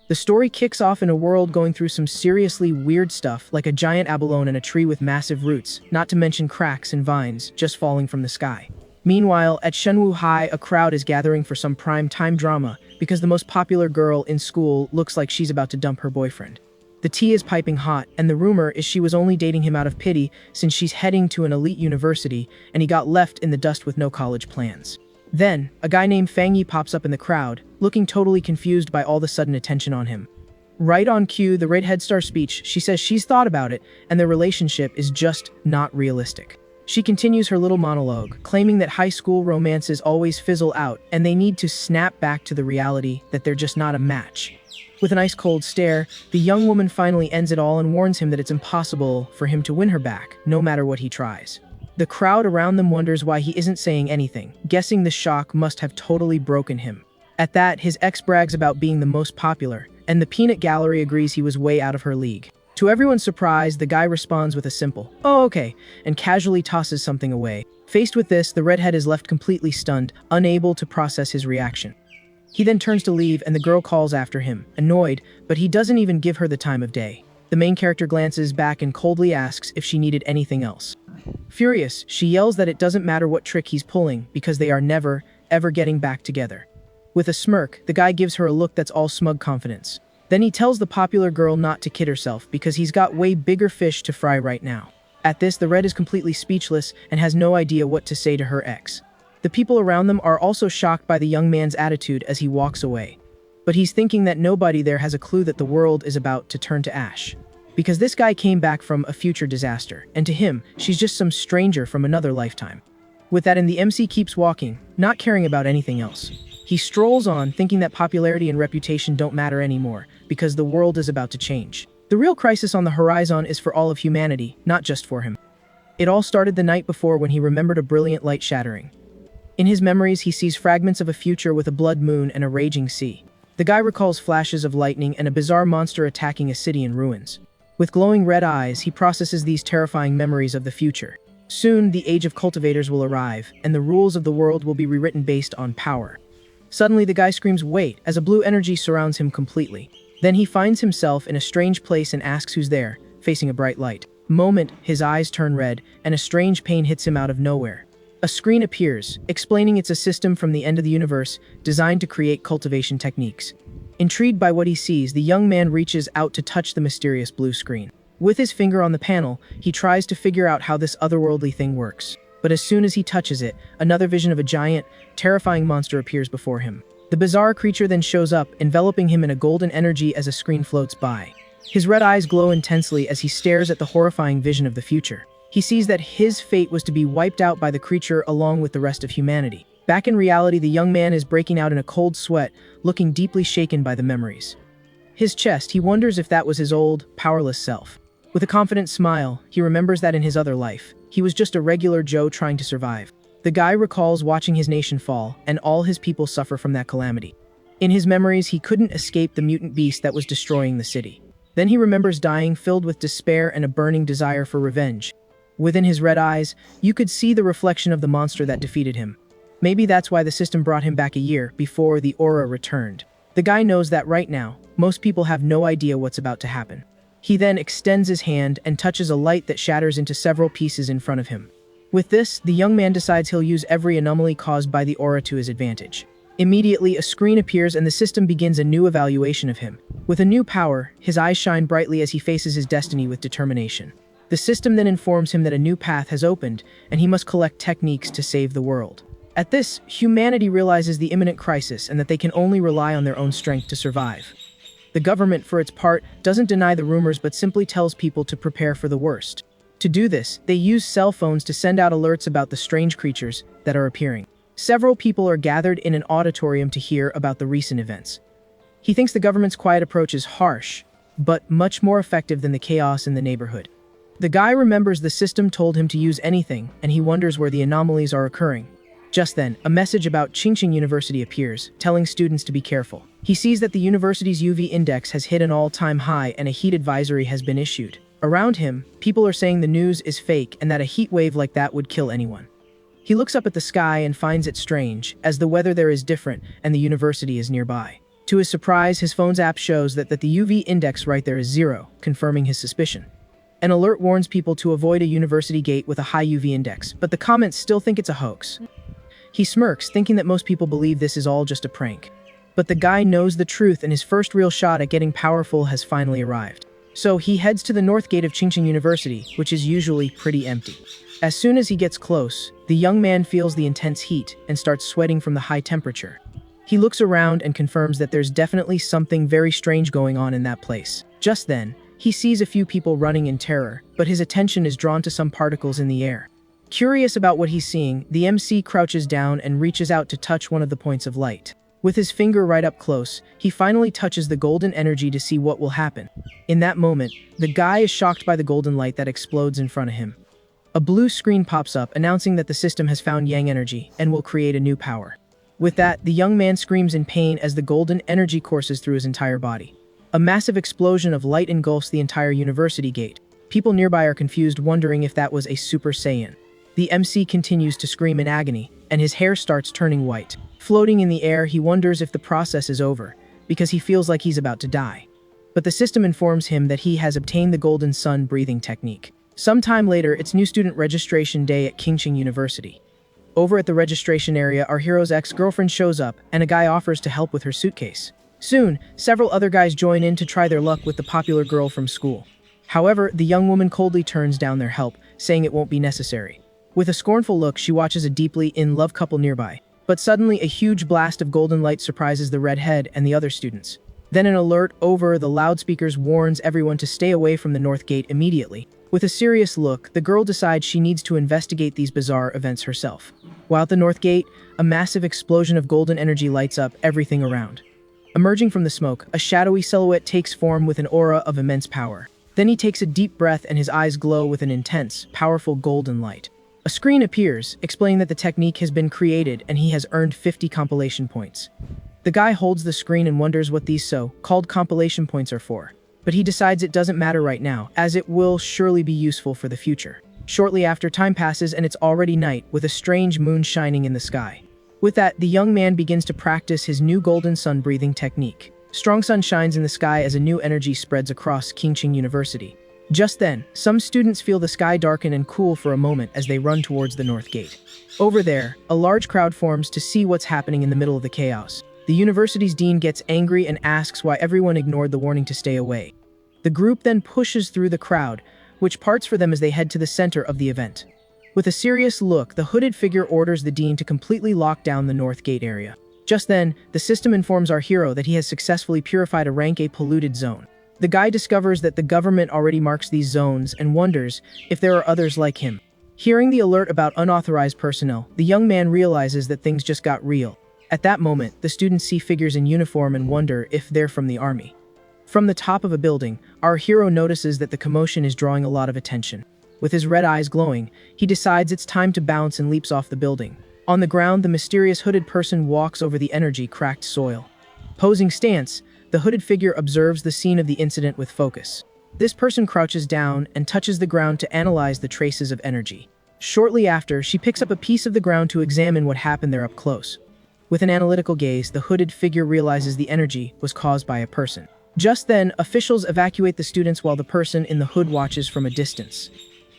The story kicks off in a world going through some seriously weird stuff, like a giant abalone and a tree with massive roots, not to mention cracks and vines just falling from the sky. Meanwhile, at Shenwu High, a crowd is gathering for some prime time drama because the most popular girl in school looks like she's about to dump her boyfriend. The tea is piping hot, and the rumor is she was only dating him out of pity since she's heading to an elite university and he got left in the dust with no college plans. Then, a guy named Fang Yi pops up in the crowd, looking totally confused by all the sudden attention on him. Right on cue, the redhead starts speech. She says she's thought about it, and their relationship is just not realistic. She continues her little monologue, claiming that high school romances always fizzle out, and they need to snap back to the reality that they're just not a match. With an ice-cold stare, the young woman finally ends it all and warns him that it's impossible for him to win her back, no matter what he tries. The crowd around them wonders why he isn't saying anything, guessing the shock must have totally broken him. At that, his ex brags about being the most popular, and the peanut gallery agrees he was way out of her league. To everyone's surprise, the guy responds with a simple, "Oh, okay," and casually tosses something away. Faced with this, the redhead is left completely stunned, unable to process his reaction. He then turns to leave, and the girl calls after him, annoyed, but he doesn't even give her the time of day. The main character glances back and coldly asks if she needed anything else. Furious, she yells that it doesn't matter what trick he's pulling because they are never, ever getting back together. With a smirk, the guy gives her a look that's all smug confidence. Then he tells the popular girl not to kid herself because he's got way bigger fish to fry right now. At this, the red is completely speechless and has no idea what to say to her ex. The people around them are also shocked by the young man's attitude as he walks away. But he's thinking that nobody there has a clue that the world is about to turn to ash. Because this guy came back from a future disaster, and to him, she's just some stranger from another lifetime. With that, the MC keeps walking, not caring about anything else. He strolls on, thinking that popularity and reputation don't matter anymore, because the world is about to change. The real crisis on the horizon is for all of humanity, not just for him. It all started the night before when he remembered a brilliant light shattering. In his memories, he sees fragments of a future with a blood moon and a raging sea. The guy recalls flashes of lightning and a bizarre monster attacking a city in ruins. With glowing red eyes, he processes these terrifying memories of the future. Soon, the age of cultivators will arrive, and the rules of the world will be rewritten based on power. Suddenly, the guy screams, "Wait," as a blue energy surrounds him completely. Then he finds himself in a strange place and asks who's there, facing a bright light. Moment, his eyes turn red, and a strange pain hits him out of nowhere. A screen appears, explaining it's a system from the end of the universe, designed to create cultivation techniques. Intrigued by what he sees, the young man reaches out to touch the mysterious blue screen. With his finger on the panel, he tries to figure out how this otherworldly thing works. But as soon as he touches it, another vision of a giant, terrifying monster appears before him. The bizarre creature then shows up, enveloping him in a golden energy as a screen floats by. His red eyes glow intensely as he stares at the horrifying vision of the future. He sees that his fate was to be wiped out by the creature along with the rest of humanity. Back in reality, the young man is breaking out in a cold sweat, looking deeply shaken by the memories. His chest, he wonders if that was his old, powerless self. With a confident smile, he remembers that in his other life, he was just a regular Joe trying to survive. The guy recalls watching his nation fall, and all his people suffer from that calamity. In his memories, he couldn't escape the mutant beast that was destroying the city. Then he remembers dying, filled with despair and a burning desire for revenge. Within his red eyes, you could see the reflection of the monster that defeated him. Maybe that's why the system brought him back a year before the aura returned. The guy knows that right now, most people have no idea what's about to happen. He then extends his hand and touches a light that shatters into several pieces in front of him. With this, the young man decides he'll use every anomaly caused by the aura to his advantage. Immediately, a screen appears and the system begins a new evaluation of him. With a new power, his eyes shine brightly as he faces his destiny with determination. The system then informs him that a new path has opened, and he must collect techniques to save the world. At this, humanity realizes the imminent crisis and that they can only rely on their own strength to survive. The government, for its part, doesn't deny the rumors but simply tells people to prepare for the worst. To do this, they use cell phones to send out alerts about the strange creatures that are appearing. Several people are gathered in an auditorium to hear about the recent events. He thinks the government's quiet approach is harsh, but much more effective than the chaos in the neighborhood. The guy remembers the system told him to use anything, and he wonders where the anomalies are occurring. Just then, a message about Qingqing University appears, telling students to be careful. He sees that the university's UV index has hit an all-time high and a heat advisory has been issued. Around him, people are saying the news is fake and that a heat wave like that would kill anyone. He looks up at the sky and finds it strange, as the weather there is different and the university is nearby. To his surprise, his phone's app shows that the UV index right there is 0, confirming his suspicion. An alert warns people to avoid a university gate with a high UV index, but the comments still think it's a hoax. He smirks, thinking that most people believe this is all just a prank. But the guy knows the truth, and his first real shot at getting powerful has finally arrived. So he heads to the north gate of Qingqing University, which is usually pretty empty. As soon as he gets close, the young man feels the intense heat and starts sweating from the high temperature. He looks around and confirms that there's definitely something very strange going on in that place. Just then, he sees a few people running in terror, but his attention is drawn to some particles in the air. Curious about what he's seeing, the MC crouches down and reaches out to touch one of the points of light. With his finger right up close, he finally touches the golden energy to see what will happen. In that moment, the guy is shocked by the golden light that explodes in front of him. A blue screen pops up announcing that the system has found Yang energy and will create a new power. With that, the young man screams in pain as the golden energy courses through his entire body. A massive explosion of light engulfs the entire university gate. People nearby are confused, wondering if that was a Super Saiyan. The MC continues to scream in agony, and his hair starts turning white. Floating in the air, he wonders if the process is over, because he feels like he's about to die. But the system informs him that he has obtained the Golden Sun breathing technique. Sometime later, it's new student registration day at Qingqing University. Over at the registration area, our hero's ex-girlfriend shows up, and a guy offers to help with her suitcase. Soon, several other guys join in to try their luck with the popular girl from school. However, the young woman coldly turns down their help, saying it won't be necessary. With a scornful look, she watches a deeply in-love couple nearby. But suddenly, a huge blast of golden light surprises the redhead and the other students. Then an alert over the loudspeakers warns everyone to stay away from the north gate immediately. With a serious look, the girl decides she needs to investigate these bizarre events herself. While at the north gate, a massive explosion of golden energy lights up everything around. Emerging from the smoke, a shadowy silhouette takes form with an aura of immense power. Then he takes a deep breath and his eyes glow with an intense, powerful golden light. A screen appears, explaining that the technique has been created and he has earned 50 compilation points. The guy holds the screen and wonders what these so-called compilation points are for. But he decides it doesn't matter right now, as it will surely be useful for the future. Shortly after, time passes and it's already night, with a strange moon shining in the sky. With that, the young man begins to practice his new golden sun breathing technique. Strong sun shines in the sky as a new energy spreads across Qingqing University. Just then, some students feel the sky darken and cool for a moment as they run towards the north gate. Over there, a large crowd forms to see what's happening in the middle of the chaos. The university's dean gets angry and asks why everyone ignored the warning to stay away. The group then pushes through the crowd, which parts for them as they head to the center of the event. With a serious look, the hooded figure orders the dean to completely lock down the north gate area. Just then, the system informs our hero that he has successfully purified a rank A polluted zone. The guy discovers that the government already marks these zones and wonders if there are others like him. Hearing the alert about unauthorized personnel, the young man realizes that things just got real. At that moment, the students see figures in uniform and wonder if they're from the army. From the top of a building, our hero notices that the commotion is drawing a lot of attention. With his red eyes glowing, he decides it's time to bounce and leaps off the building. On the ground, the mysterious hooded person walks over the energy-cracked soil. Posing stance, the hooded figure observes the scene of the incident with focus. This person crouches down and touches the ground to analyze the traces of energy. Shortly after, she picks up a piece of the ground to examine what happened there up close. With an analytical gaze, the hooded figure realizes the energy was caused by a person. Just then, officials evacuate the students while the person in the hood watches from a distance.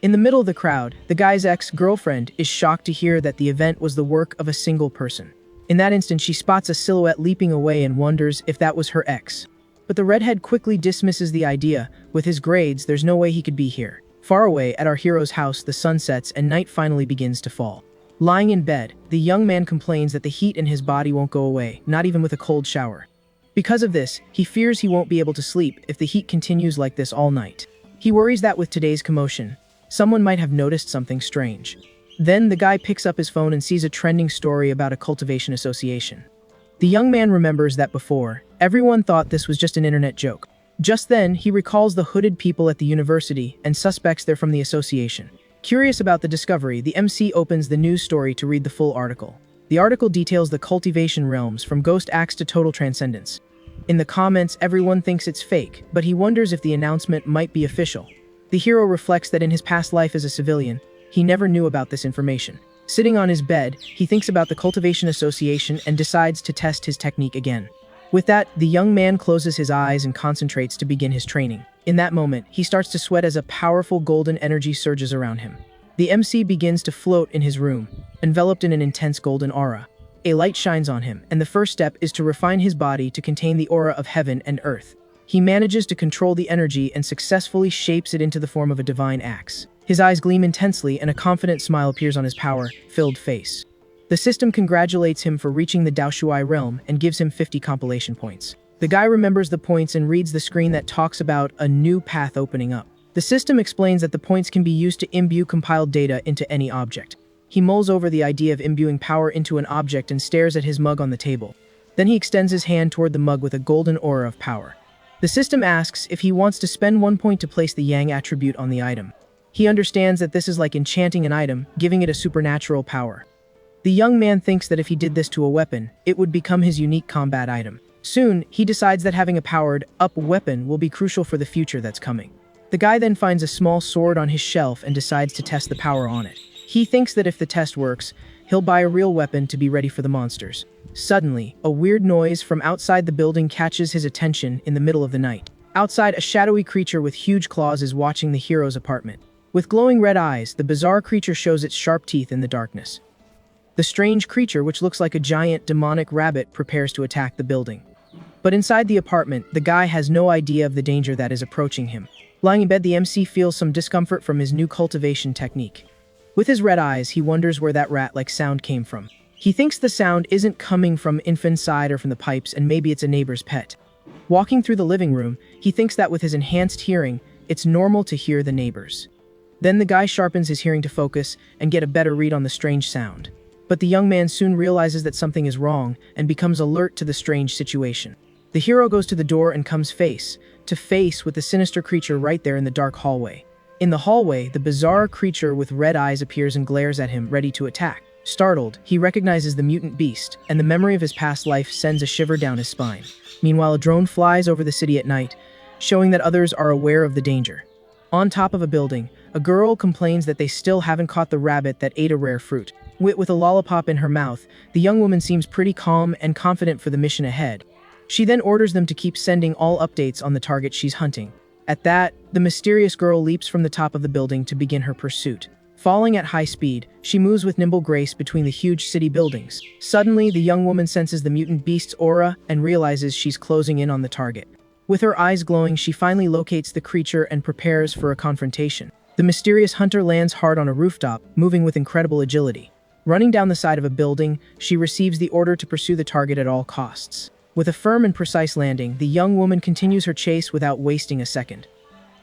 In the middle of the crowd, the guy's ex-girlfriend is shocked to hear that the event was the work of a single person. In that instant, she spots a silhouette leaping away and wonders if that was her ex. But the redhead quickly dismisses the idea. With his grades, there's no way he could be here. Far away, at our hero's house, the sun sets and night finally begins to fall. Lying in bed, the young man complains that the heat in his body won't go away, not even with a cold shower. Because of this, he fears he won't be able to sleep if the heat continues like this all night. He worries that with today's commotion, someone might have noticed something strange. Then the guy picks up his phone and sees a trending story about a cultivation association. The young man remembers that before, everyone thought this was just an internet joke. Just then, he recalls the hooded people at the university and suspects they're from the association. Curious about the discovery, the MC opens the news story to read the full article. The article details the cultivation realms from ghost acts to total transcendence. In the comments, everyone thinks it's fake, but he wonders if the announcement might be official. The hero reflects that in his past life as a civilian, he never knew about this information. Sitting on his bed, he thinks about the cultivation association and decides to test his technique again. With that, the young man closes his eyes and concentrates to begin his training. In that moment, he starts to sweat as a powerful golden energy surges around him. The MC begins to float in his room, enveloped in an intense golden aura. A light shines on him, and the first step is to refine his body to contain the aura of heaven and earth. He manages to control the energy and successfully shapes it into the form of a divine axe. His eyes gleam intensely and a confident smile appears on his power-filled face. The system congratulates him for reaching the Daoshuai realm and gives him 50 compilation points. The guy remembers the points and reads the screen that talks about a new path opening up. The system explains that the points can be used to imbue compiled data into any object. He mulls over the idea of imbuing power into an object and stares at his mug on the table. Then he extends his hand toward the mug with a golden aura of power. The system asks if he wants to spend 1 point to place the Yang attribute on the item. He understands that this is like enchanting an item, giving it a supernatural power. The young man thinks that if he did this to a weapon, it would become his unique combat item. Soon, he decides that having a powered-up weapon will be crucial for the future that's coming. The guy then finds a small sword on his shelf and decides to test the power on it. He thinks that if the test works, he'll buy a real weapon to be ready for the monsters. Suddenly, a weird noise from outside the building catches his attention in the middle of the night. Outside, a shadowy creature with huge claws is watching the hero's apartment. With glowing red eyes, the bizarre creature shows its sharp teeth in the darkness. The strange creature, which looks like a giant demonic rabbit, prepares to attack the building. But inside the apartment, the guy has no idea of the danger that is approaching him. Lying in bed, the MC feels some discomfort from his new cultivation technique. With his red eyes, he wonders where that rat-like sound came from. He thinks the sound isn't coming from inside or from the pipes, and maybe it's a neighbor's pet. Walking through the living room, he thinks that with his enhanced hearing, it's normal to hear the neighbors. Then the guy sharpens his hearing to focus and get a better read on the strange sound. But the young man soon realizes that something is wrong and becomes alert to the strange situation. The hero goes to the door and comes face to face with the sinister creature right there in the dark hallway. In the hallway, the bizarre creature with red eyes appears and glares at him, ready to attack. Startled, he recognizes the mutant beast, and the memory of his past life sends a shiver down his spine. Meanwhile, a drone flies over the city at night, showing that others are aware of the danger. On top of a building, a girl complains that they still haven't caught the rabbit that ate a rare fruit. With a lollipop in her mouth, the young woman seems pretty calm and confident for the mission ahead. She then orders them to keep sending all updates on the target she's hunting. At that, the mysterious girl leaps from the top of the building to begin her pursuit. Falling at high speed, she moves with nimble grace between the huge city buildings. Suddenly, the young woman senses the mutant beast's aura and realizes she's closing in on the target. With her eyes glowing, she finally locates the creature and prepares for a confrontation. The mysterious hunter lands hard on a rooftop, moving with incredible agility. Running down the side of a building, she receives the order to pursue the target at all costs. With a firm and precise landing, the young woman continues her chase without wasting a second.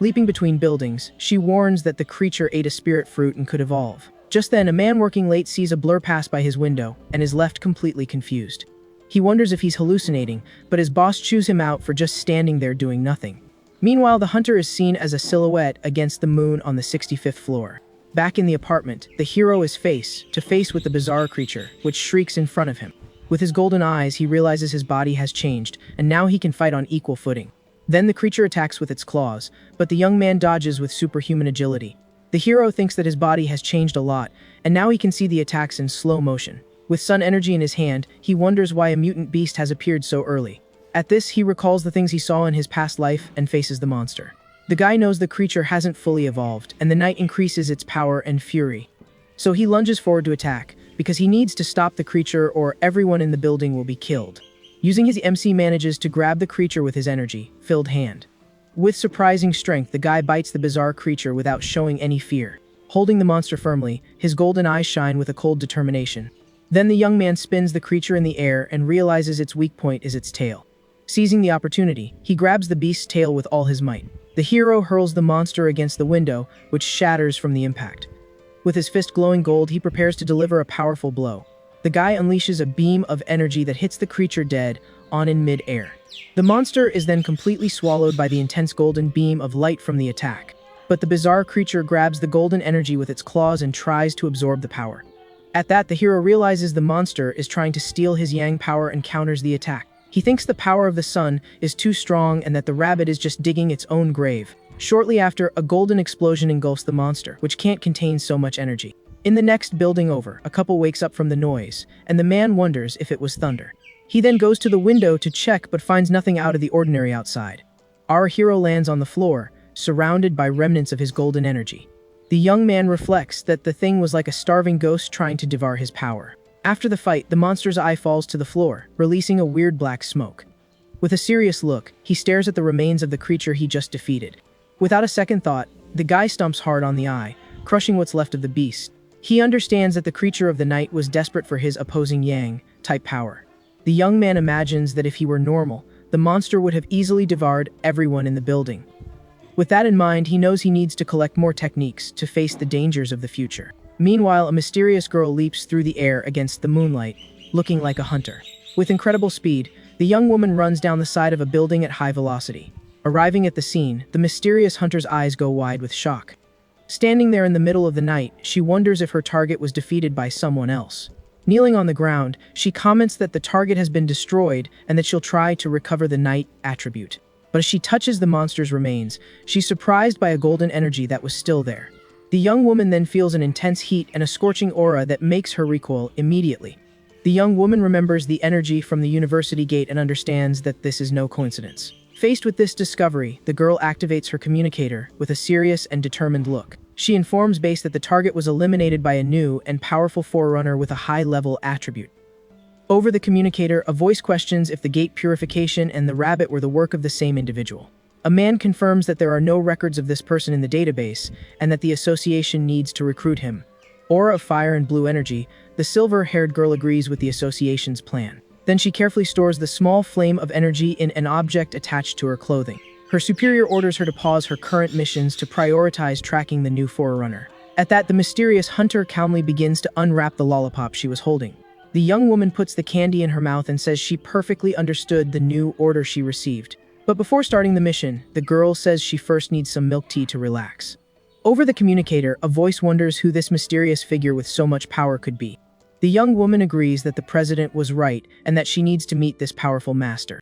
Leaping between buildings, she warns that the creature ate a spirit fruit and could evolve. Just then, a man working late sees a blur pass by his window and is left completely confused. He wonders if he's hallucinating, but his boss chews him out for just standing there doing nothing. Meanwhile, the hunter is seen as a silhouette against the moon on the 65th floor. Back in the apartment, the hero is face to face with the bizarre creature, which shrieks in front of him. With his golden eyes, he realizes his body has changed, and now he can fight on equal footing. Then the creature attacks with its claws, but the young man dodges with superhuman agility. The hero thinks that his body has changed a lot, and now he can see the attacks in slow motion. With sun energy in his hand, he wonders why a mutant beast has appeared so early. At this, he recalls the things he saw in his past life and faces the monster. The guy knows the creature hasn't fully evolved, and the night increases its power and fury. So he lunges forward to attack, because he needs to stop the creature or everyone in the building will be killed. Using his MC manages to grab the creature with his energy-filled hand. With surprising strength, the guy bites the bizarre creature without showing any fear. Holding the monster firmly, his golden eyes shine with a cold determination. Then the young man spins the creature in the air and realizes its weak point is its tail. Seizing the opportunity, he grabs the beast's tail with all his might. The hero hurls the monster against the window, which shatters from the impact. With his fist glowing gold, he prepares to deliver a powerful blow. The guy unleashes a beam of energy that hits the creature dead on in mid-air. The monster is then completely swallowed by the intense golden beam of light from the attack. But the bizarre creature grabs the golden energy with its claws and tries to absorb the power. At that, the hero realizes the monster is trying to steal his yang power and counters the attack. He thinks the power of the sun is too strong and that the rabbit is just digging its own grave. Shortly after, a golden explosion engulfs the monster, which can't contain so much energy. In the next building over, a couple wakes up from the noise, and the man wonders if it was thunder. He then goes to the window to check but finds nothing out of the ordinary outside. Our hero lands on the floor, surrounded by remnants of his golden energy. The young man reflects that the thing was like a starving ghost trying to devour his power. After the fight, the monster's eye falls to the floor, releasing a weird black smoke. With a serious look, he stares at the remains of the creature he just defeated. Without a second thought, the guy stomps hard on the eye, crushing what's left of the beast. He understands that the creature of the night was desperate for his opposing Yang-type power. The young man imagines that if he were normal, the monster would have easily devoured everyone in the building. With that in mind, he knows he needs to collect more techniques to face the dangers of the future. Meanwhile, a mysterious girl leaps through the air against the moonlight, looking like a hunter. With incredible speed, the young woman runs down the side of a building at high velocity. Arriving at the scene, the mysterious hunter's eyes go wide with shock. Standing there in the middle of the night, she wonders if her target was defeated by someone else. Kneeling on the ground, she comments that the target has been destroyed and that she'll try to recover the night attribute. But as she touches the monster's remains, she's surprised by a golden energy that was still there. The young woman then feels an intense heat and a scorching aura that makes her recoil immediately. The young woman remembers the energy from the university gate and understands that this is no coincidence. Faced with this discovery, the girl activates her communicator with a serious and determined look. She informs Base that the target was eliminated by a new and powerful forerunner with a high-level attribute. Over the communicator, a voice questions if the gate purification and the rabbit were the work of the same individual. A man confirms that there are no records of this person in the database and that the association needs to recruit him. Aura of fire and blue energy, the silver-haired girl agrees with the association's plan. Then she carefully stores the small flame of energy in an object attached to her clothing. Her superior orders her to pause her current missions to prioritize tracking the new forerunner. At that, the mysterious hunter calmly begins to unwrap the lollipop she was holding. The young woman puts the candy in her mouth and says she perfectly understood the new order she received. But before starting the mission, the girl says she first needs some milk tea to relax. Over the communicator, a voice wonders who this mysterious figure with so much power could be. The young woman agrees that the president was right and that she needs to meet this powerful master.